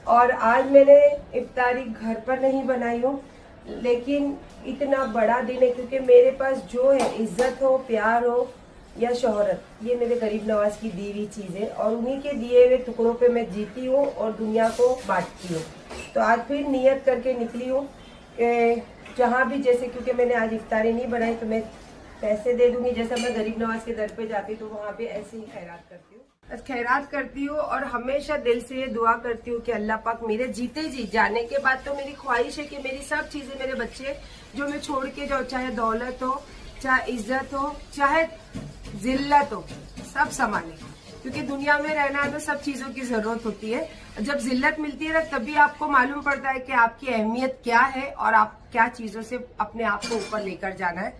और आज मैंने इफ्तारी घर पर नहीं बनाई हूँ, लेकिन इतना बड़ा दिन है क्योंकि मेरे पास जो है इज्जत हो, प्यार हो या शोहरत, ये मेरे गरीब नवाज की दी हुई चीज़ है और उन्हीं के दिए हुए टुकड़ों पे मैं जीती हूँ और दुनिया को बांटती हूँ। तो आज फिर नियत करके निकली हूँ कि जहाँ भी, जैसे क्योंकि मैंने आज इफ्तारी नहीं बनाई तो मैं पैसे दे दूंगी, जैसा मैं गरीब नवाज के दर पे जाती तो वहाँ पे ऐसे ही खैरात करती हूँ। खैरात करती हूँ और हमेशा दिल से ये दुआ करती हूँ कि अल्लाह पाक मेरे जीते जी जाने के बाद तो मेरी ख्वाहिश है कि मेरी सब चीजें, मेरे बच्चे जो मैं छोड़ के जाऊँ, चाहे दौलत हो, चाहे इज्जत हो, चाहे जिल्लत हो, सब संभाले, क्योंकि दुनिया में रहना है तो सब चीजों की जरूरत होती है। जब जिल्लत मिलती है ना तभी आपको मालूम पड़ता है कि आपकी अहमियत क्या है और आप क्या चीजों से अपने आप को ऊपर लेकर जाना है।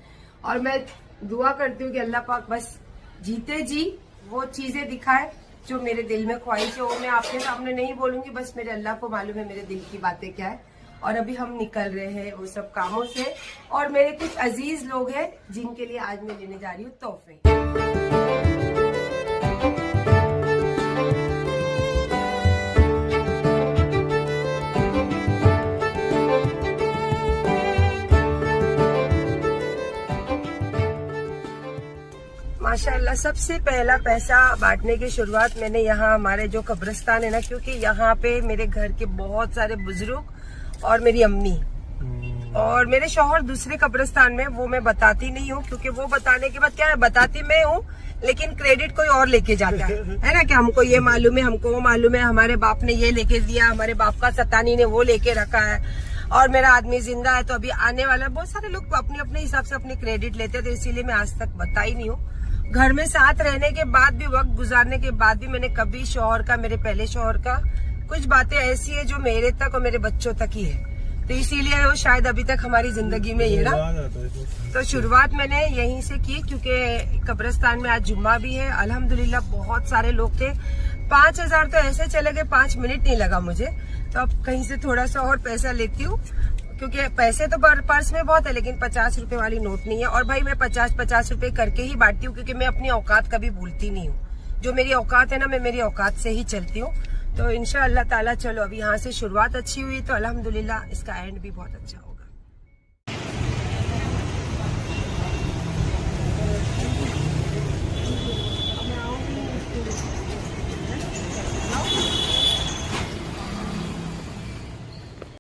और मैं दुआ करती हूँ कि अल्लाह पाक बस जीते जी वो चीजें दिखाए जो मेरे दिल में ख्वाहिश है, वो मैं आपके सामने नहीं बोलूंगी, बस मेरे अल्लाह को मालूम है मेरे दिल की बातें क्या है। और अभी हम निकल रहे हैं वो सब कामों से और मेरे कुछ अजीज लोग हैं जिनके लिए आज मैं लेने जा रही हूँ तोहफे। माशाल्लाह सबसे पहला पैसा बांटने की शुरुआत मैंने यहाँ हमारे जो कब्रिस्तान है ना, क्योंकि यहाँ पे मेरे घर के बहुत सारे बुजुर्ग और मेरी अम्मी और मेरे शौहर दूसरे कब्रिस्तान में, वो मैं बताती नहीं हूँ क्योंकि वो बताने के बाद क्या है, बताती मैं हूँ लेकिन क्रेडिट कोई और लेके जाता है ना, कि हमको ये मालूम है, हमको वो मालूम है, हमारे बाप ने ये लेके दिया, हमारे बाप का सतानी ने वो लेके रखा है और मेरा आदमी जिंदा है तो अभी आने वाला है। बहुत सारे लोग अपने अपने हिसाब से अपने क्रेडिट लेते हैं, तो इसीलिए मैं आज तक बताई नहीं हूँ। घर में साथ रहने के बाद भी, वक्त गुजारने के बाद भी मैंने कभी शौहर का, मेरे पहले शौहर का, कुछ बातें ऐसी है जो मेरे तक और मेरे बच्चों तक ही है, तो इसीलिए वो शायद अभी तक हमारी जिंदगी में ये ना। तो शुरुआत मैंने यहीं से की क्योंकि कब्रिस्तान में आज जुम्मा भी है। अल्हम्दुलिल्लाह बहुत सारे लोग थे, 5000 तो ऐसे चले गए, 5 मिनट नहीं लगा मुझे। तो अब कहीं से थोड़ा सा और पैसा लेती हूँ क्योंकि पैसे तो पर्स में बहुत है लेकिन 50 रुपए वाली नोट नहीं है। और भाई मैं 50-50 रुपए करके ही बांटती हूँ क्योंकि मैं अपनी औकात कभी भूलती नहीं हूँ। जो मेरी औकात है ना, मैं मेरी औकात से ही चलती हूँ। तो इंशाअल्लाह ताला चलो अभी यहाँ से शुरुआत अच्छी हुई तो अल्हम्दुलिल्लाह इसका एंड भी बहुत अच्छा होगा।